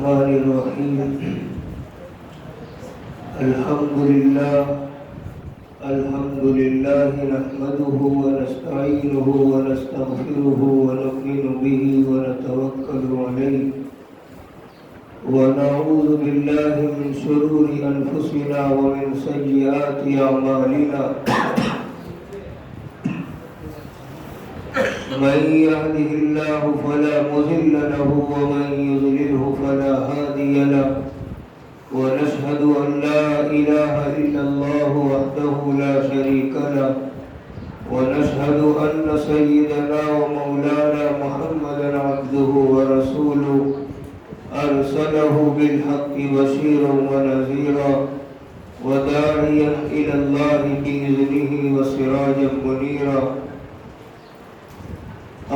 الرحمن الرحيم. الحمد لله نحمده ونستعينه ونستغفره ونؤمن به ونتوكل عليه ونعوذ بالله من شرور أنفسنا ومن سيئات أعمالنا. من يهده الله فلا مضل له ومن يضلله فلا هادي له، ونشهد أن لا إله إلا الله وحده لا شريك له، ونشهد أن سيدنا ومولانا محمدا عبده ورسوله أرسله بالحق بشيرا ونذيرا وداعيا إلى الله بإذنه وسراجا منيرا.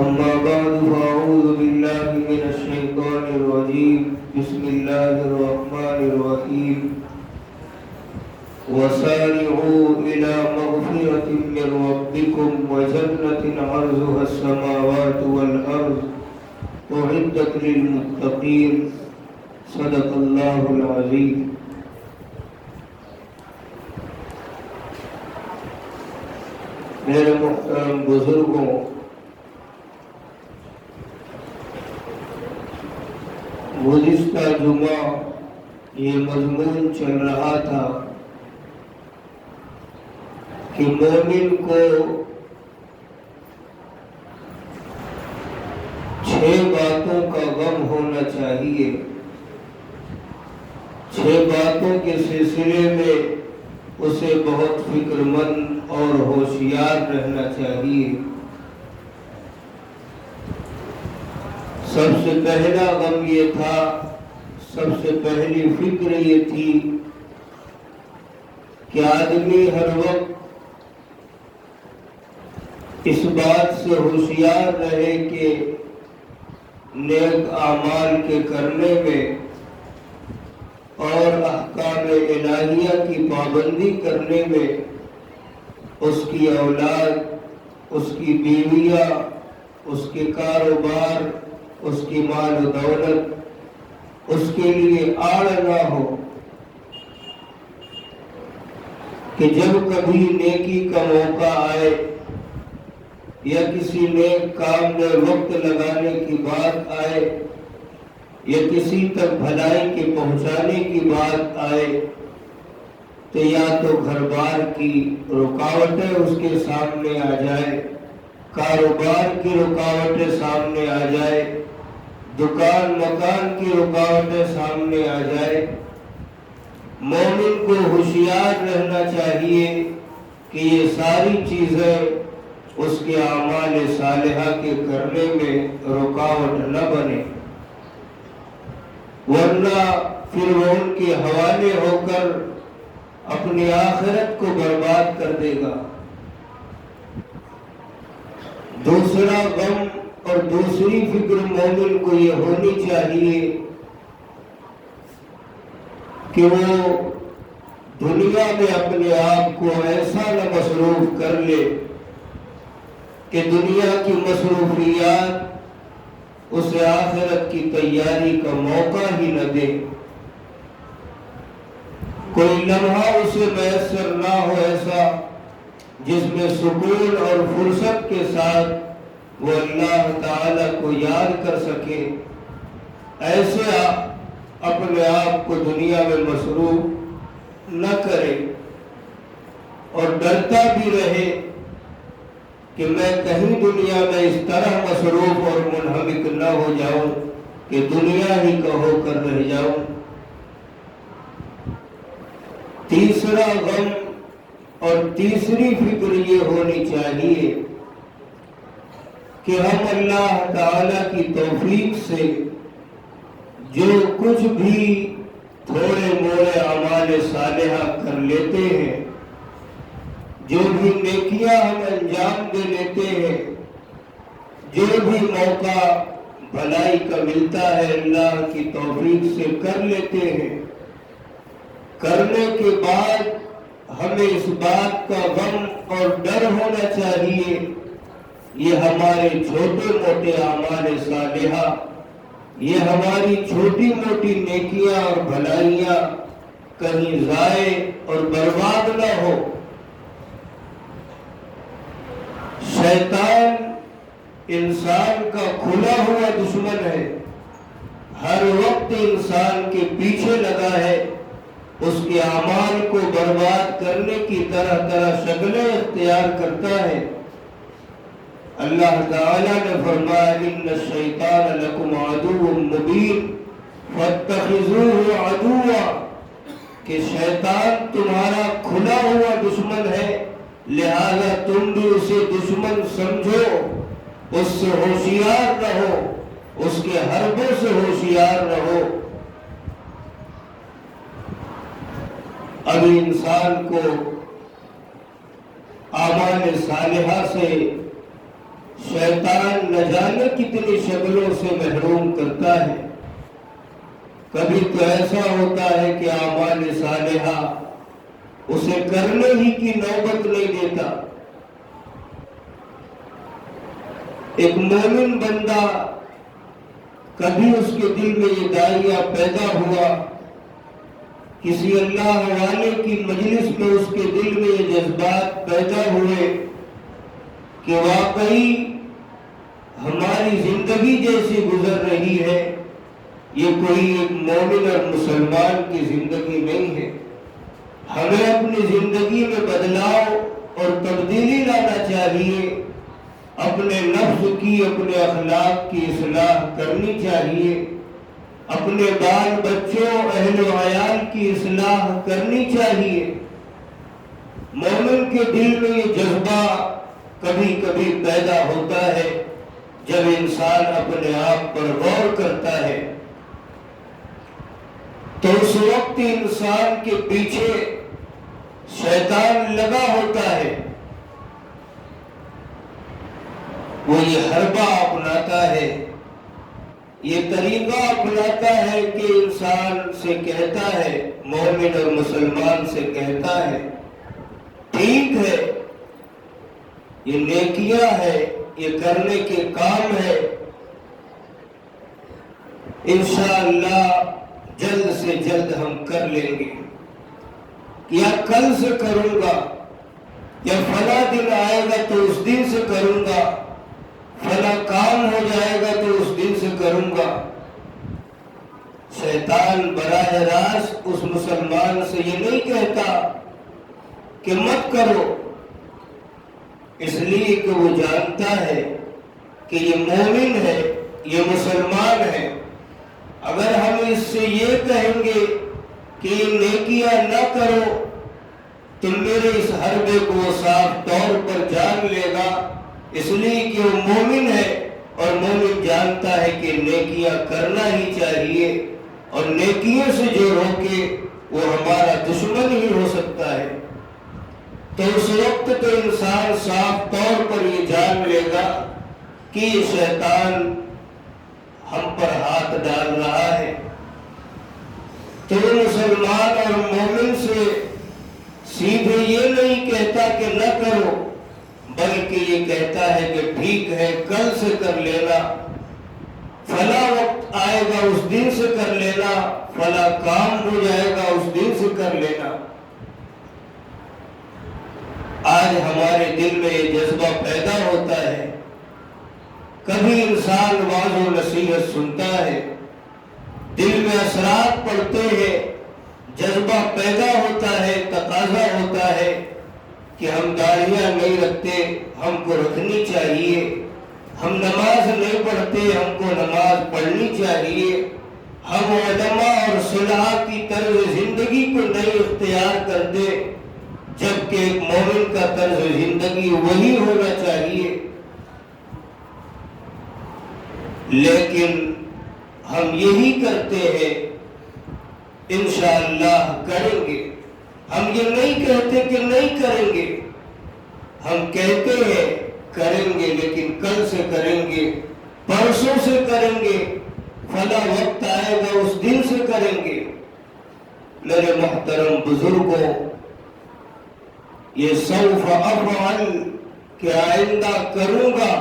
أما بعد فأعوذ بالله من الشيطان الرجيم. بسم الله الرحمن الرحيم. وسارعوا إلى مغفرة من ربكم وجنة عرضها السماوات والأرض أعدت للمتقين. صدق الله العظيم. میرے محترم بزرگوں، گزشتہ جمعہ یہ مضمون چل رہا تھا کہ مومن کو 6 باتوں کا غم ہونا چاہیے. 6 باتوں کے سلسلے میں اسے بہت فکر مند اور ہوشیار رہنا چاہیے. سب سے پہلا غم یہ تھا، سب سے پہلی فکر یہ تھی کہ آدمی ہر وقت اس بات سے ہوشیار رہے کہ نیک اعمال کے کرنے میں اور احکام الہیہ کی پابندی کرنے میں اس کی اولاد، اس کی بیویاں، اس کے کاروبار، اس کی مال و دولت اس کے لیے آڑ نہ ہو، کہ جب کبھی نیکی کا موقع آئے یا کسی نیک کام میں وقت لگانے کی بات آئے یا کسی تک بھلائی کے پہنچانے کی بات آئے تو یا تو گھر بار کی رکاوٹیں اس کے سامنے آ جائے، کاروبار کی رکاوٹیں سامنے آ جائے، دکان مکان کی رکاوٹیں سامنے آ جائے. مومن کو ہوشیار رہنا چاہیے کہ یہ ساری چیزیں اس کے اعمال صالحہ کے کرنے میں رکاوٹ نہ بنے، ورنہ پھر وہ ان کے حوالے ہو کر اپنی آخرت کو برباد کر دے گا. دوسرا غم اور دوسری فکر مومن کو یہ ہونی چاہیے کہ وہ دنیا میں اپنے آپ کو ایسا نہ مصروف کر لے کہ دنیا کی مصروفیات اسے آخرت کی تیاری کا موقع ہی نہ دے. کوئی لمحہ اسے میسر نہ ہو ایسا جس میں سکون اور فرصت کے ساتھ وہ اللہ تعالی کو یاد کر سکے. ایسے اپنے آپ کو دنیا میں مصروف نہ کرے اور ڈرتا بھی رہے کہ میں کہیں دنیا میں اس طرح مصروف اور منہمک نہ ہو جاؤں کہ دنیا ہی کا ہو کر رہ جاؤں. تیسرا غم اور تیسری فکر یہ ہونی چاہیے کہ ہم اللہ تعالی کی توفیق سے جو کچھ بھی تھوڑے موڑے اعمال صالحہ کر لیتے ہیں، جو بھی نیکیاں ہم انجام دے لیتے ہیں، جو بھی موقع بھلائی کا ملتا ہے اللہ کی توفیق سے کر لیتے ہیں. کرنے کے بعد ہمیں اس بات کا غم اور ڈر ہونا چاہیے یہ ہمارے چھوٹے موٹے اعمال صالحہ یہ ہماری چھوٹی موٹی نیکیاں اور بھلائیاں کہیں ضائع اور برباد نہ ہو۔ شیطان انسان کا کھلا ہوا دشمن ہے، ہر وقت انسان کے پیچھے لگا ہے، اس کے اعمال کو برباد کرنے کی طرح طرح شکلیں اختیار کرتا ہے۔ اللہ تعالیٰ نے فرمایا ان الشیطان لکم عدو مبین فاتخذوہ عدوا، کہ شیطان تمہارا کھلا ہوا دشمن ہے، لہذا تم بھی اسے دشمن سمجھو، اس سے ہوشیار رہو، اس کے حربوں سے ہوشیار رہو۔ ابھی انسان کو اعمال صالحہ سے شیطان نہ جانے کتنی شکلوں سے محروم کرتا ہے۔ کبھی تو ایسا ہوتا ہے کہ اعمال صالحہ اسے کرنے ہی کی نوبت نہیں دیتا۔ ایک مومن بندہ، کبھی اس کے دل میں یہ داعیہ پیدا ہوا، کسی اللہ والے کی مجلس میں اس کے دل میں یہ جذبات پیدا ہوئے کہ واقعی ہماری زندگی جیسی گزر رہی ہے، یہ کوئی ایک مومن اور مسلمان کی زندگی نہیں ہے، ہمیں اپنی زندگی میں بدلاؤ اور تبدیلی لانا چاہیے، اپنے نفس کی، اپنے اخلاق کی اصلاح کرنی چاہیے، اپنے بال بچوں اہل و عیال کی اصلاح کرنی چاہیے۔ مومن کے دل میں یہ جذبہ کبھی کبھی پیدا ہوتا ہے جب انسان اپنے آپ پر غور کرتا ہے، تو اس وقت انسان کے پیچھے شیطان لگا ہوتا ہے، وہ یہ حربہ اپناتا ہے، یہ طریقہ اپناتا ہے کہ انسان سے کہتا ہے، مومن اور مسلمان سے کہتا ہے ٹھیک ہے، یہ نیکیاں ہے، یہ کرنے کے کام ہے، انشاءاللہ جلد سے جلد ہم کر لیں گے، یا کل سے کروں گا، یا فلاں دن آئے گا تو اس دن سے کروں گا، فلاں کام ہو جائے گا تو اس دن سے کروں گا۔ شیطان براہ راست اس مسلمان سے یہ نہیں کہتا کہ مت کرو، اس لیے کہ وہ جانتا ہے کہ یہ مومن ہے، یہ مسلمان ہے۔ اگر ہم اس سے یہ کہیں گے کہ یہ نیکیاں نہ کرو تو میرے اس حربے کو وہ صاف طور پر جان لے گا، اس لیے کہ وہ مومن ہے، اور مومن جانتا ہے کہ نیکیاں کرنا ہی چاہیے، اور نیکیوں سے جو روکے وہ ہمارا دشمن ہی ہو سکتا ہے۔ تو اس وقت تو انسان صاف طور پر یہ جان لے گا کہ یہ شیطان ہم پر ہاتھ ڈال رہا ہے۔ تو مسلمان اور مومن سے سیدھے یہ نہیں کہتا کہ نہ کرو، بلکہ یہ کہتا ہے کہ ٹھیک ہے کل سے کر لینا، فلاں وقت آئے گا اس دن سے کر لینا، فلاں کام ہو جائے گا اس دن سے کر لینا۔ آج ہمارے دل میں یہ جذبہ پیدا ہوتا ہے، کبھی انسان واعظ و نصیحت سنتا ہے، دل میں اثرات پڑتے ہیں، جذبہ پیدا ہوتا ہے، تقاضا ہوتا ہے کہ ہم داڑھیاں نہیں رکھتے، ہم کو رکھنی چاہیے، ہم نماز نہیں پڑھتے، ہم کو نماز پڑھنی چاہیے، ہم علماء اور صلحاء کی طرز زندگی کو نہیں اختیار کرتے، جبکہ ایک مومن کا طرز زندگی وہی ہونا چاہیے۔ لیکن ہم یہی کرتے ہیں، انشاءاللہ کریں گے، ہم یہ نہیں کہتے کہ نہیں کریں گے، ہم کہتے ہیں کریں گے، لیکن کل سے کریں گے، پرسوں سے کریں گے، فلاں وقت آئے گا اس دن سے کریں گے۔ میرے محترم بزرگوں، یہ سوف افعل کہ آئندہ کروں گا،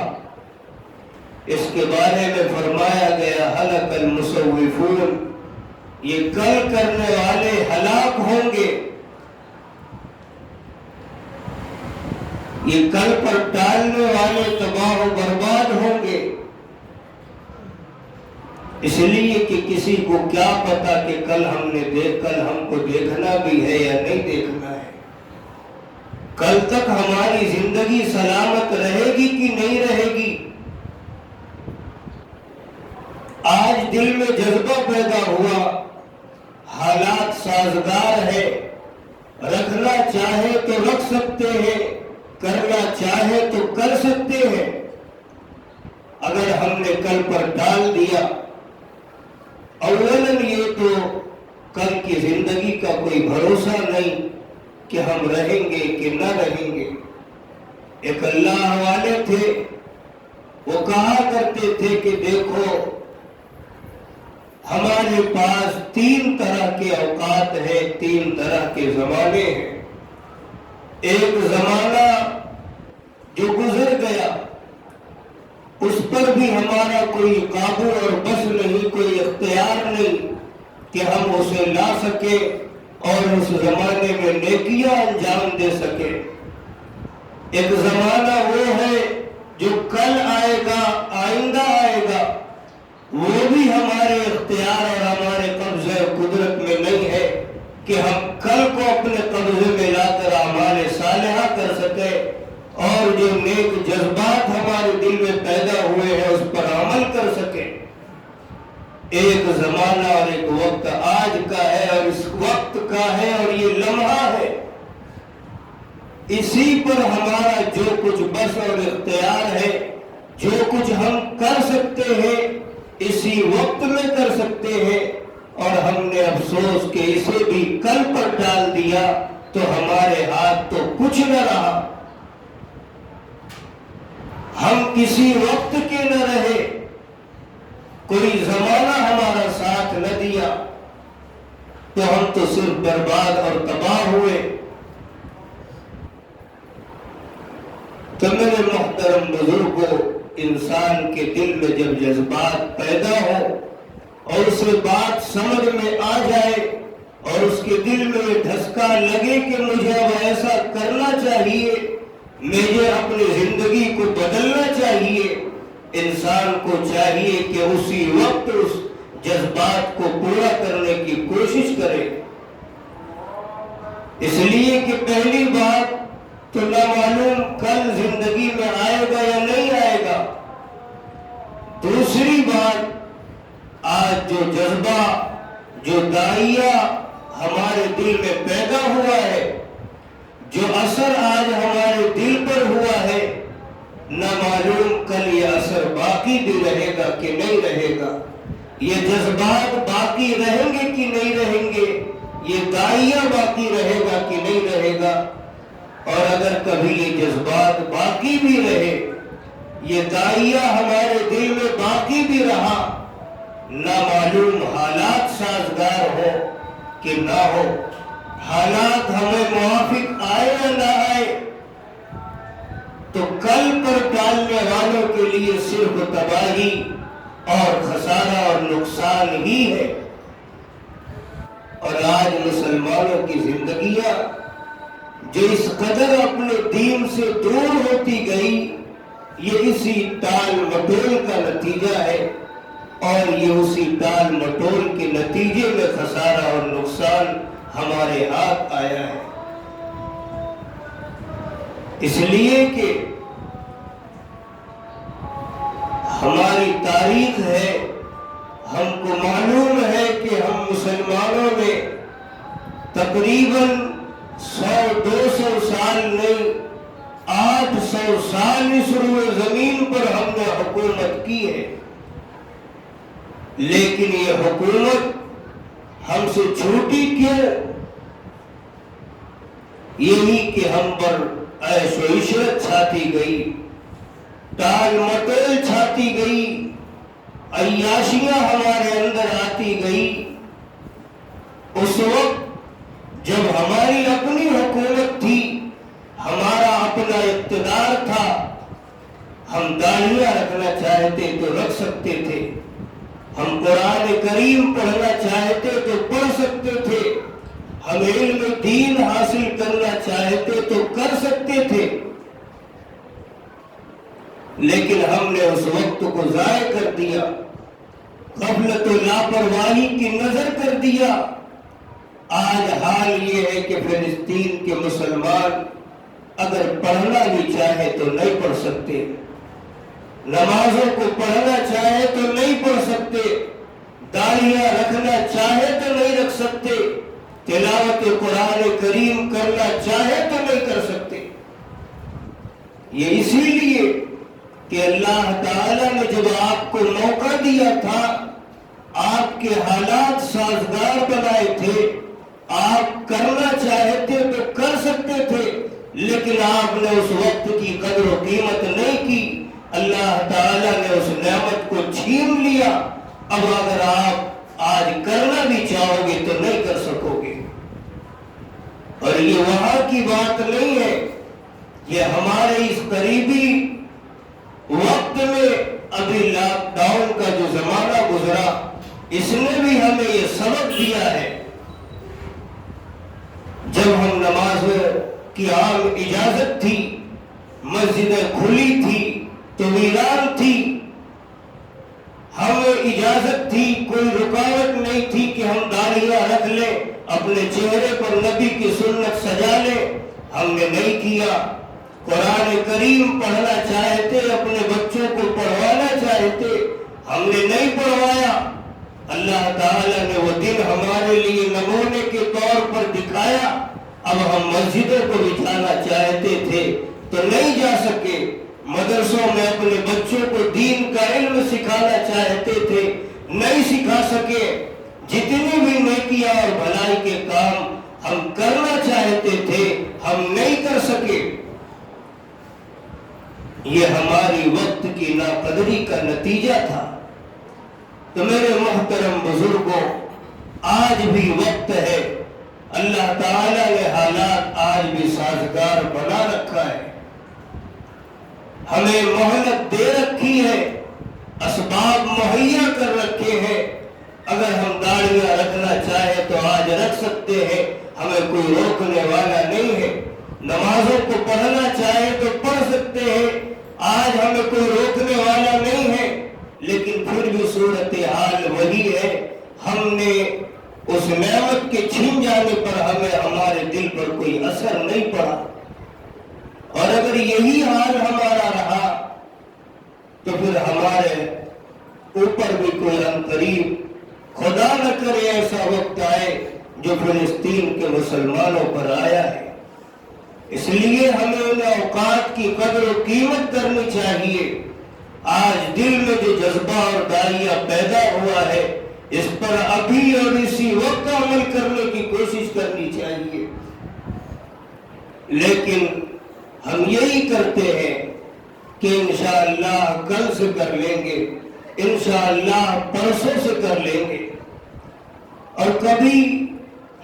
اس کے بارے میں فرمایا گیا ہلک المصوفون، یہ کل کرنے والے ہلاک ہوں گے، یہ کل پر ٹالنے والے تباہ و برباد ہوں گے۔ اس لیے کہ کسی کو کیا پتا کہ کل ہم کو دیکھنا بھی ہے یا نہیں دیکھنا ہے، کل تک ہماری زندگی سلامت رہے گی کہ نہیں رہے گی۔ آج دل میں جذبہ پیدا ہوا، حالات سازگار ہے، رکھنا چاہے تو رکھ سکتے ہیں، کرنا چاہے تو کر سکتے ہیں۔ اگر ہم نے کل پر ڈال دیا، اولاً یہ تو کل کی زندگی کا کوئی بھروسہ نہیں کہ ہم رہیں گے کہ نہ رہیں گے۔ ایک اللہ والے تھے، وہ کہا کرتے تھے کہ دیکھو ہمارے پاس 3 طرح کے اوقات ہیں، 3 طرح کے زمانے ہیں۔ ایک زمانہ جو گزر گیا، اس پر بھی ہمارا کوئی قابو اور بس نہیں، کوئی اختیار نہیں کہ ہم اسے لا سکے اور اس زمانے میں نیکیاں انجام دے سکے۔ ایک زمانہ وہ ہے جو کل آئے گا، آئندہ آئے گا، وہ بھی ہمارے اختیار اور ہمارے قبضہ قدرت میں نہیں ہے کہ ہم کل کو اپنے قبضے میں لا کر اعمال صالحہ کر سکے اور جو نیک جذبات ہمارے دل میں پیدا ہوئے ہیں اس پر عمل کر سکے۔ ایک زمانہ اور ایک وقت آج کا ہے اور اس وقت کا ہے اور یہ لمحہ ہے، اسی پر ہمارا جو کچھ بس اور اختیار ہے، جو کچھ ہم کر سکتے ہیں اسی وقت میں کر سکتے ہیں، اور ہم نے افسوس کہ اسے بھی کل پر ڈال دیا تو ہمارے ہاتھ تو کچھ نہ رہا، ہم کسی وقت کے نہ رہے، کوئی زمانہ ہمارا ساتھ نہ دیا، تو ہم تو صرف برباد اور تباہ ہوئے۔ تو میرے محترم بزرگوں، انسان کے دل میں جب جذبات پیدا ہو اور اسے بات سمجھ میں آ جائے اور اس کے دل میں یہ دھسکا لگے کہ مجھے اب ایسا کرنا چاہیے، مجھے اپنی زندگی کو بدلنا چاہیے، انسان کو چاہیے کہ اسی وقت اس جذبات کو پورا کرنے کی کوشش کرے۔ اس لیے کہ پہلی بات تو نہ معلوم کل زندگی میں آئے گا یا نہیں آئے گا، دوسری بات آج جو جذبہ، جو داعیہ ہمارے دل میں پیدا ہوا ہے، جو اثر آج ہمارے دل پر ہوا ہے، نہ معلوم کل یہ اثر باقی بھی رہے گا کہ نہیں رہے گا، یہ جذبات باقی رہیں گے کہ نہیں رہیں گے، یہ داعیہ باقی رہے گا کہ نہیں رہے گا۔ اور اگر کبھی یہ جذبات باقی بھی رہے، یہ داعیہ ہمارے دل میں باقی بھی رہا، نہ معلوم حالات سازگار ہو کہ نہ ہو، حالات ہمیں موافق آئے یا نہ آئے، تو کل پر ڈالنے والوں کے لیے صرف تباہی اور خسارہ اور نقصان ہی ہے۔ اور آج مسلمانوں کی زندگیاں جو اس قدر اپنے دین سے دور ہوتی گئی، یہ اسی ٹال مٹول کا نتیجہ ہے، اور یہ اسی ٹال مٹول کے نتیجے میں خسارہ اور نقصان ہمارے ہاتھ آیا ہے۔ اس لیے کہ ہماری تاریخ ہے، ہم کو معلوم ہے کہ ہم مسلمانوں نے تقریباً 100-200 سال نہیں، 800 سال اس روئے زمین پر ہم نے حکومت کی ہے، لیکن یہ حکومت ہم سے چھوٹی کیوں؟ یہی کہ ہم پر عیش و عشرت چھاتی گئی، ٹال مٹول چھاتی گئی، عیاشیاں ہمارے اندر آتی گئی۔ اس وقت جب ہماری اپنی حکومت تھی، ہمارا اپنا اقتدار تھا، ہم داڑیاں رکھنا چاہتے سکتے تھے، ہم قرآن کریم پڑھنا چاہتے تو پڑھ سکتے تھے، ہم علم دین حاصل کرنا چاہتے تو کر سکتے تھے، لیکن ہم نے اس وقت کو ضائع کر دیا، غفلت و لاپرواہی کی نظر کر دیا۔ آج حال یہ ہے کہ فلسطین کے مسلمان اگر پڑھنا بھی چاہے تو نہیں پڑھ سکتے، نمازوں کو پڑھنا چاہے تو نہیں پڑھ سکتے، داڑیاں رکھنا چاہے تو نہیں رکھ سکتے، تلاوت قرآن کریم کرنا چاہے تو نہیں کر سکتے۔ یہ اسی لیے کہ اللہ تعالیٰ نے جب آپ کو موقع دیا تھا، آپ کے حالات سازگار بنائے تھے، آپ کرنا چاہتے تو کر سکتے تھے، لیکن آپ نے اس وقت کی قدر و قیمت نہیں کی، اللہ تعالیٰ نے اس نعمت کو چھین لیا۔ اب اگر آپ آج کرنا بھی چاہو گے تو نہیں کر سکو گے۔ اور یہ وہاں کی بات نہیں ہے، یہ ہمارے اس قریبی وقت میں ابھی لاک ڈاؤن کا جو زمانہ گزرا، اس نے بھی ہمیں یہ سبق دیا ہے۔ جب ہم نماز کی عام اجازت تھی، مسجدیں کھلی تھی تو ویران تھی، ہمیں اجازت تھی، کوئی رکاوٹ نہیں تھی کہ ہم داڑیاں رکھ لیں، اپنے چہرے پر نبی کی سنت سجا لیں، ہم نے نہیں کیا۔ قرآن کریم پڑھنا چاہتے، اپنے بچوں کو پڑھوانا چاہتے، ہم نے نہیں پڑھوایا۔ اللہ تعالیٰ نے وہ دن ہمارے لیے نمونے کے طور پر دکھایا۔ اب ہم مسجدوں کو بھی جانا چاہتے تھے تو نہیں جا سکے، مدرسوں میں اپنے بچوں کو دین کا علم سکھانا چاہتے تھے، نہیں سکھا سکے۔ جتنی بھی نیکیاں اور بھلائی کے کام ہم کرنا چاہتے تھے، ہم نہیں کر سکے۔ یہ ہماری وقت کی ناقدری کا نتیجہ تھا۔ تو میرے محترم بزرگوں، آج بھی وقت ہے، اللہ تعالیٰ نے حالات آج بھی سازگار بنا رکھا ہے، ہمیں مہلت دے رکھی ہے، اسباب مہیا کر رکھے ہیں۔ اگر ہم داڑیاں رکھنا چاہے تو آج رکھ سکتے ہیں، ہمیں کوئی روکنے والا نہیں ہے۔ نمازوں کو پڑھنا چاہے تو پڑھ سکتے ہیں، آج ہمیں کوئی روکنے والا نہیں ہے۔ لیکن پھر بھی صورتحال وہی ہے، ہم نے اس نعمت کے چھین جانے پر ہمیں ہمارے دل پر کوئی اثر نہیں پڑا۔ اور اگر یہی حال ہمارا رہا تو پھر ہمارے اوپر بھی کوئی عنقریب خدا نہ کرے ایسا وقت آئے جو فلسطین کے مسلمانوں پر آیا ہے۔ اس لیے ہمیں ان اوقات کی قدر و قیمت کرنی چاہیے۔ آج دل میں جو جذبہ اور داعیہ پیدا ہوا ہے، اس پر ابھی اور اسی وقت عمل کرنے کی کوشش کرنی چاہیے۔ لیکن ہم یہی کرتے ہیں کہ انشاءاللہ کل سے کر لیں گے، انشاءاللہ پرسوں سے کر لیں گے، اور کبھی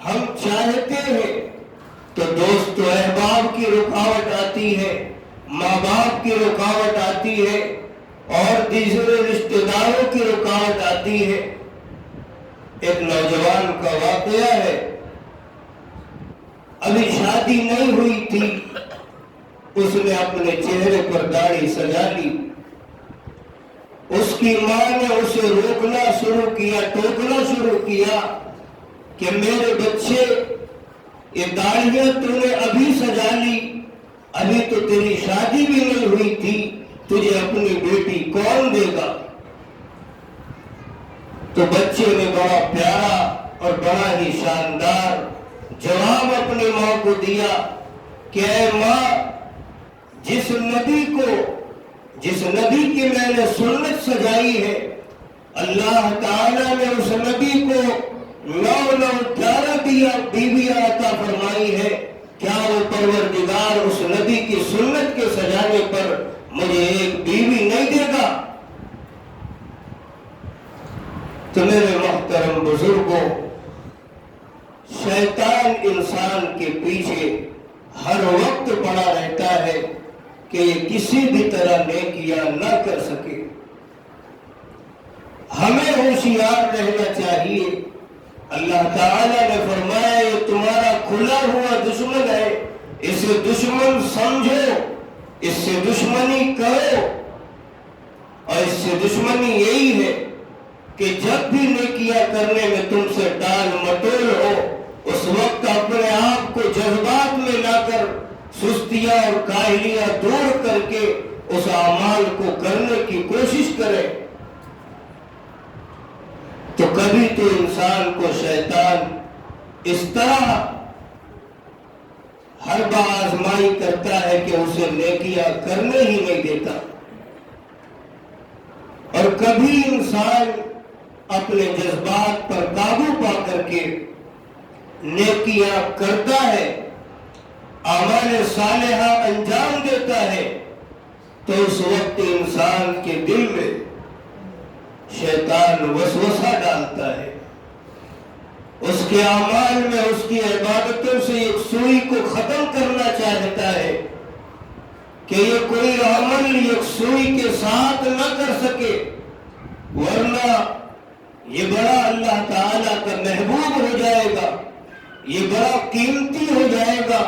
ہم چاہتے ہیں تو دوست و احباب کی رکاوٹ آتی ہے، ماں باپ کی رکاوٹ آتی ہے، اور دوسرے رشتہ داروں کی رکاوٹ آتی ہے۔ ایک نوجوان کا واقعہ ہے، ابھی شادی نہیں ہوئی تھی، اس نے اپنے چہرے پر داڑھی سجا لی۔ اس کی ماں نے اسے روکنا شروع کیا، ٹوکنا شروع کیا کہ میرے بچے، یہ داڑھیاں تو نے ابھی سجا لی، ابھی تو تیری شادی بھی نہیں ہوئی تھی، تجھے اپنی بیٹی کون دے گا؟ تو بچے نے بڑا پیارا اور بڑا ہی شاندار جواب اپنی ماں کو دیا کہ اے ماں، جس نبی کی میں نے سنت سجائی ہے، اللہ تعالیٰ نے اس نبی کو 11 بیویاں عطا فرمائی ہے، کیا وہ پروردگار اس نبی کی سنت کے سجانے پر مجھے ایک بیوی نہیں دے گا؟ تو میرے محترم بزرگوں، شیطان انسان کے پیچھے ہر وقت پڑا رہتا ہے کہ یہ کسی بھی طرح نیکیاں نہ کر سکے۔ ہمیں ہوشیار رہنا چاہیے۔ اللہ تعالیٰ نے فرمایا یہ تمہارا کھلا ہوا دشمن ہے، اسے دشمن سمجھو، اس سے دشمنی کرو، اور اس سے دشمنی یہی ہے کہ جب بھی نیکیاں کرنے میں تم سے ٹال مٹول ہو، اس وقت اپنے آپ کو جذبات میں لا کر سستیاں اور کاہلیاں دور کر کے اس اعمال کو کرنے کی کوشش کرے، تو کبھی تو انسان کو شیطان اس طرح ہر بار آزمائی کرتا ہے کہ اسے نیکیاں کرنے ہی نہیں دیتا، اور کبھی انسان اپنے جذبات پر قابو پا کر کے نیکیاں کرتا ہے، اعمال صالحہ انجام دیتا ہے، تو اس وقت انسان کے دل میں شیطان وسوسہ ڈالتا ہے، اس کے اعمال میں اس کی عبادتوں سے ایک سوئی کو ختم کرنا چاہتا ہے کہ یہ کوئی عمل ایک سوئی کے ساتھ نہ کر سکے، ورنہ یہ بڑا اللہ تعالیٰ کا محبوب ہو جائے گا، یہ بڑا قیمتی ہو جائے گا،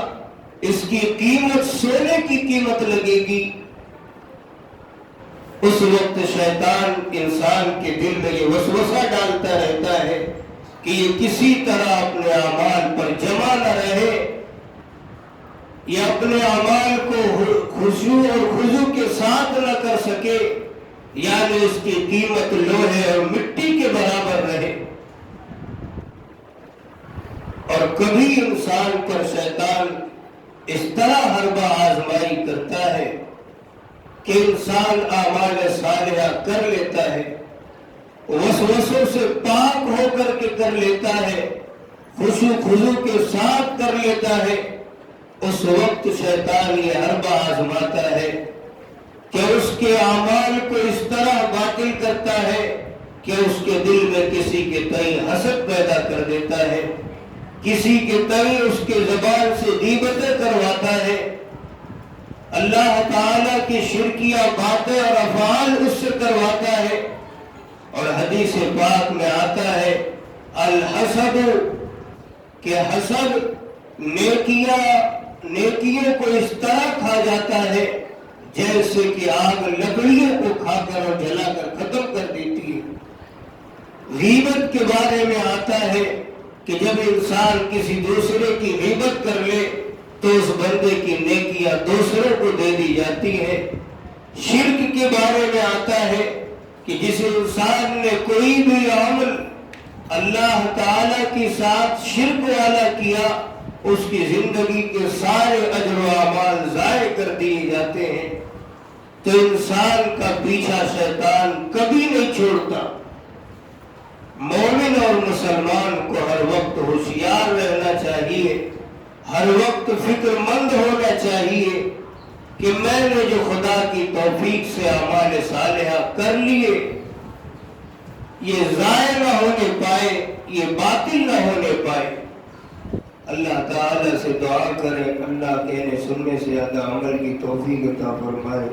اس کی قیمت سونے کی قیمت لگے گی۔ اس وقت شیطان انسان کے دل میں یہ وسوسہ ڈالتا رہتا ہے کہ یہ کسی طرح اپنے اعمال پر جمع نہ رہے، یہ اپنے اعمال کو خشوع اور خضوع کے ساتھ نہ کر سکے، یعنی اس کی قیمت لوہے اور مٹی کے برابر رہے۔ اور کبھی انسان پر شیطان اس طرح حربہ آزمائی کرتا ہے کہ انسان اعمال صالحہ کر لیتا ہے، وسوسوں سے پاک ہو کر کے کر لیتا ہے، خشوع خضوع کے ساتھ کر لیتا ہے، اس وقت شیطان یہ حربہ آزماتا ہے کہ اس کے اعمال کو اس طرح باطل کرتا ہے کہ اس کے دل میں کسی کے تئیں حسد پیدا کر دیتا ہے، کسی کے تئیں اس کے زبان سے غیبتیں کرواتا ہے، اللہ تعالیٰ کی شرکیہ باتیں اور افعال اس سے کرواتا ہے۔ اور حدیث پاک میں آتا ہے الحسد، کہ حسد نیکیوں کو اس طرح کھا جاتا ہے جیسے کہ آگ لکڑیوں کو کھا کر اور جلا کر ختم کر دیتی ہے۔ غیبت کے بارے میں آتا ہے کہ جب انسان کسی دوسرے کی غیبت کر لے تو اس بندے کی نیکیاں دوسروں کو دے دی جاتی ہے۔ شرک کے بارے میں آتا ہے کہ جس انسان نے کوئی بھی عمل اللہ تعالیٰ کے ساتھ شرک والا کیا، اس کی زندگی کے سارے اجر و اعمال ضائع کر دیے جاتے ہیں۔ تو انسان کا پیچھا شیطان کبھی نہیں چھوڑتا۔ مومن اور مسلمان کو ہر وقت ہوشیار رہنا چاہیے، ہر وقت فکر مند ہونا چاہیے کہ میں نے جو خدا کی توفیق سے اعمال صالحہ کر لیے، یہ ضائع نہ ہونے پائے، یہ باطل نہ ہونے پائے۔ اللہ تعالیٰ سے دعا کریں اللہ کہنے سننے سے زیادہ عمل کی توفیق عطا فرمائے۔